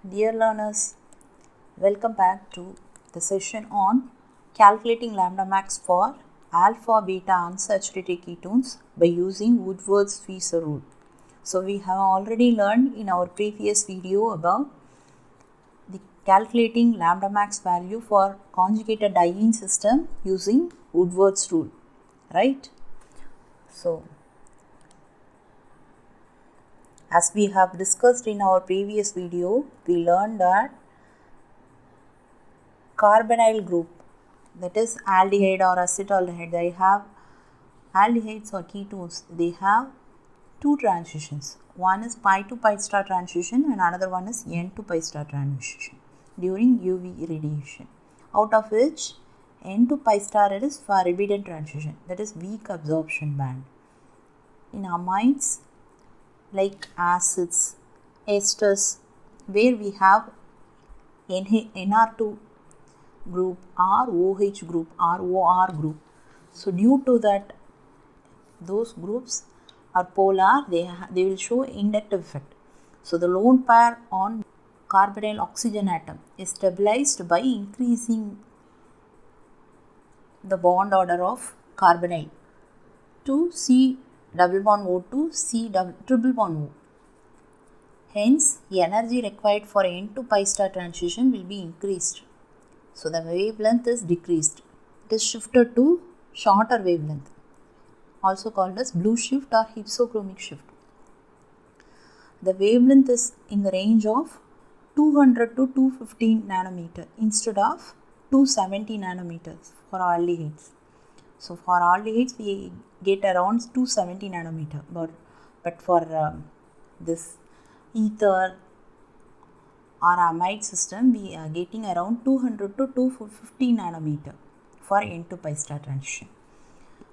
Dear learners, welcome back to the session on calculating lambda max for alpha beta unsaturated ketones by using Woodward's Fieser rule. So we have already learned in our previous video about the calculating lambda max value for conjugated diene system using Woodward's rule, right? So as we have discussed in our previous video, we learned that carbonyl group, that is aldehyde or acetaldehyde, they have aldehydes or ketones, they have two transitions. One is pi to pi star transition and another one is n to pi star transition during UV radiation, out of which n to pi star is for forbidden transition, that is weak absorption band. In amides like acids, esters, where we have NR2 group or OH group or OR group. So due to that, those groups are polar, they will show inductive effect. So the lone pair on carbonyl oxygen atom is stabilized by increasing the bond order of carbonyl to C double bond O to C triple bond O. Hence, the energy required for n to pi star transition will be increased. So the wavelength is decreased. It is shifted to shorter wavelength, also called as blue shift or hypsochromic shift. The wavelength is in the range of 200 to 215 nanometer instead of 270 nanometers for aldehydes. So for aldehydes we get around 270 nanometer, but for this ether or amide system we are getting around 200 to 250 nanometer for n to pi star transition.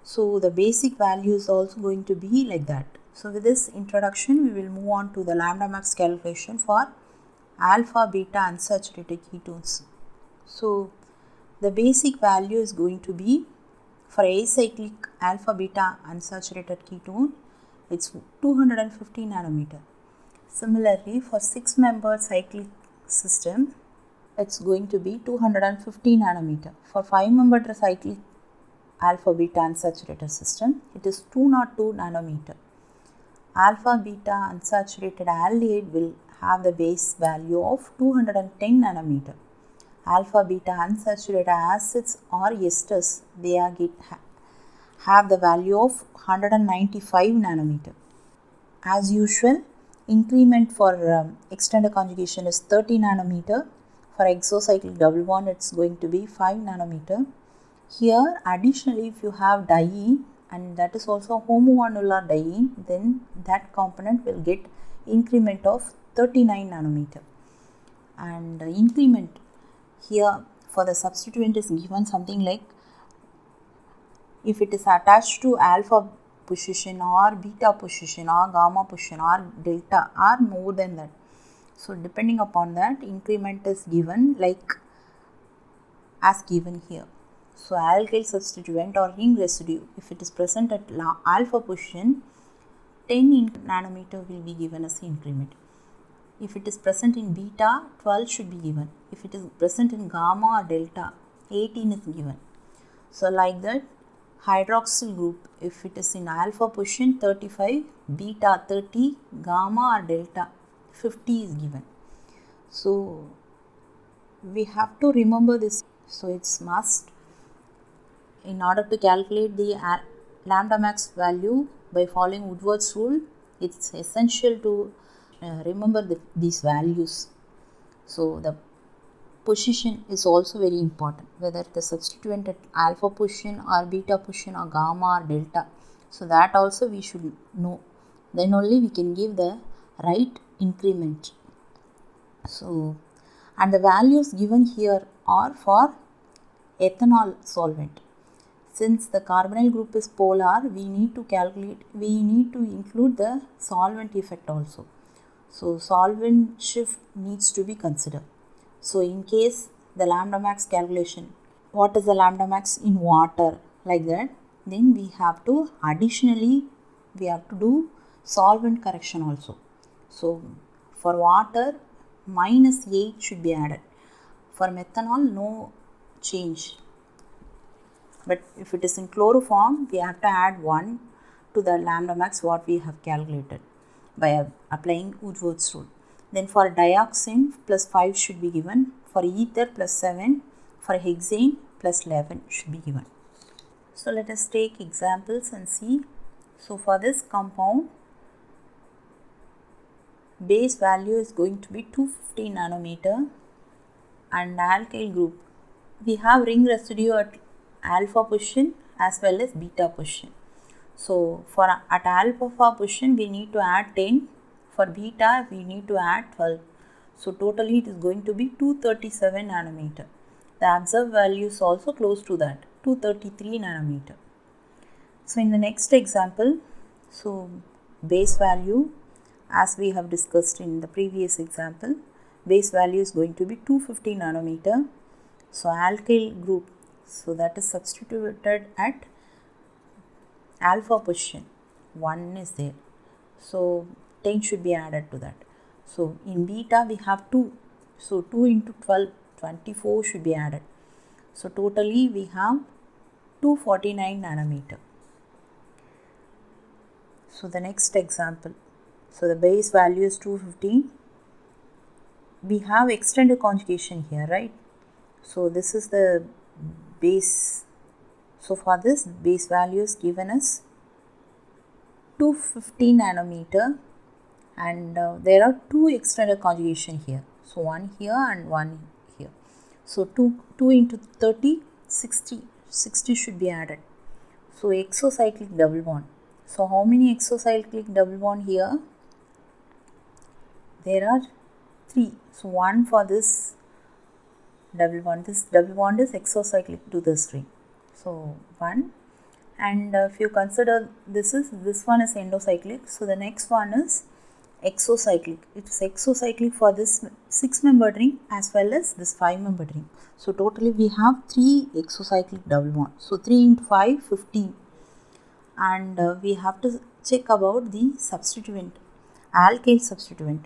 So the basic value is also going to be like that. So with this introduction we will move on to the lambda max calculation for alpha beta unsaturated ketones. So the basic value is going to be, for acyclic alpha beta unsaturated ketone, it's 250 nanometer. Similarly, for 6-membered cyclic system, it's going to be 250 nanometer. For 5-membered cyclic alpha beta unsaturated system, it is 202 nanometer. Alpha beta unsaturated aldehyde will have the base value of 210 nanometer. Alpha beta unsaturated acids or esters, they have the value of 195 nanometer. As usual, increment for extended conjugation is 30 nanometer. For exocyclic double bond, it's going to be 5 nanometer. Here, additionally, if you have diene, and that is also homoannular diene, then that component will get increment of 39 nanometer. And increment here for the substituent is given something like, if it is attached to alpha position or beta position or gamma position or delta or more than that. So depending upon that, increment is given like as given here. So alkyl substituent or ring residue, if it is present at alpha position, 10 nanometer will be given as increment. If it is present in beta, 12 should be given. If it is present in gamma or delta, 18 is given. So like that, hydroxyl group, if it is in alpha position, 35, beta 30, gamma or delta 50 is given. So we have to remember this. So it's must, in order to calculate the lambda max value by following Woodward's rule, it's essential to remember these values. So the position is also very important, whether the substituent at alpha position or beta position or gamma or delta. So that also we should know. Then only we can give the right increment. So, and the values given here are for ethanol solvent. Since the carbonyl group is polar, we need to include the solvent effect also. So solvent shift needs to be considered. So in case the lambda max calculation, what is the lambda max in water, like that, then we have to additionally do solvent correction also. So for water, minus 8 should be added. For methanol, no change. But if it is in chloroform, we have to add 1 to the lambda max what we have calculated by applying Woodward's rule. Then for dioxin, plus 5 should be given. For ether, plus 7. For hexane, plus 11 should be given. So let us take examples and see. So for this compound, base value is going to be 250 nanometer, and alkyl group, we have ring residue at alpha position as well as beta position. So for at alpha position we need to add 10, for beta we need to add 12. So totally it is going to be 237 nanometer. The observed value is also close to that, 233 nanometer. So in the next example, so base value, as we have discussed in the previous example, base value is going to be 250 nanometer. So alkyl group, so that is substituted at alpha position, 1 is there. So 10 should be added to that. So in beta we have 2. So 2 into 12, 24 should be added. So totally we have 249 nanometer. So the next example, so the base value is 215. We have extended conjugation here, right? So this is the base. So for this, base value is given as 250 nanometer, and there are 2 extended conjugation here. So one here and one here. So 2 into 30, 60 should be added. So exocyclic double bond. So how many exocyclic double bond here? There are 3. So 1 for this double bond. This double bond is exocyclic to this ring. So 1, and if you consider this one is endocyclic. So the next one is exocyclic. It is exocyclic for this 6-membered ring as well as this 5-membered ring. So totally we have 3 exocyclic double bond. So 3 into 5, 15. And we have to check about the substituent, alkyl substituent.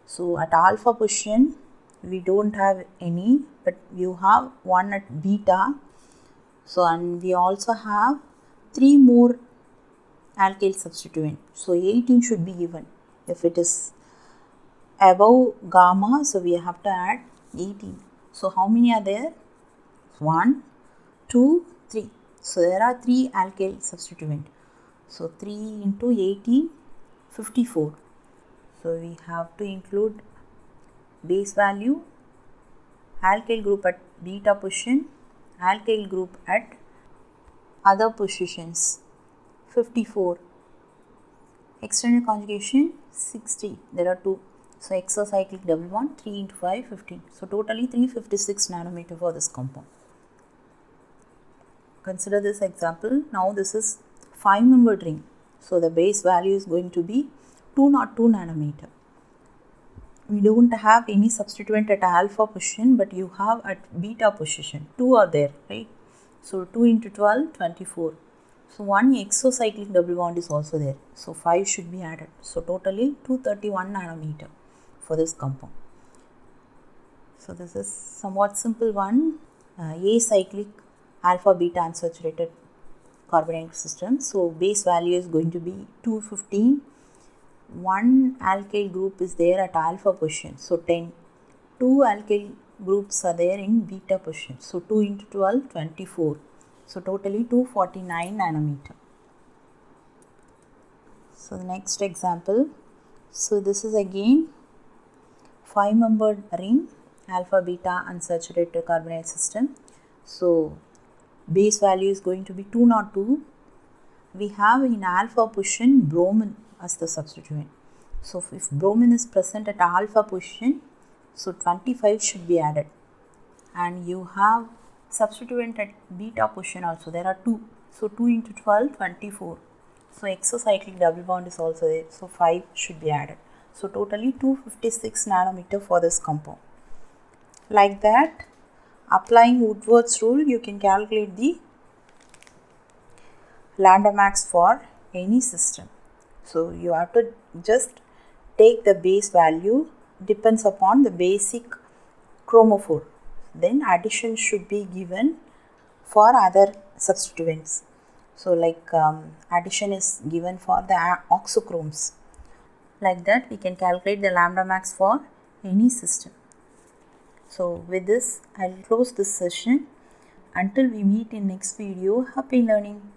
So at alpha position we don't have any, but you have 1 at beta. So and we also have 3 more alkyl substituent. So 18 should be given. If it is above gamma, so we have to add 18. So how many are there? 1, 2, 3. So there are 3 alkyl substituent. So 3 into 18, 54. So we have to include base value, alkyl group at beta position, alkyl group at other positions, 54. Extended conjugation, 60. There are 2. So exocyclic double bond, 3 into 5, 15. So totally 356 nanometer for this compound. Consider this example. Now this is 5-membered ring. So the base value is going to be 202 nanometer. We don't have any substituent at alpha position, but you have at beta position. 2 are there, right? So 2 into 12, 24. So 1 exocyclic double bond is also there. So 5 should be added. So totally 231 nanometer for this compound. So this is somewhat simple one. Acyclic alpha beta unsaturated carbonyl system. So base value is going to be 215. 1 alkyl group is there at alpha position. So 10. 2 alkyl groups are there in beta position. So 2 into 12, 24. So totally 249 nanometer. So the next example. So this is again 5-membered ring, alpha beta unsaturated carbonyl system. So base value is going to be 202. We have in alpha position bromine as the substituent. So if bromine is present at alpha position, so 25 should be added. And you have substituent at beta position also. There are 2. So 2 into 12, 24. So exocyclic double bond is also there. So 5 should be added. So totally 256 nanometer for this compound. Like that, applying Woodward's rule, you can calculate the lambda max for any system. So you have to just take the base value depends upon the basic chromophore. Then addition should be given for other substituents. So like addition is given for the oxochromes. Like that we can calculate the lambda max for any system. So with this I'll close this session. Until we meet in next video, happy learning.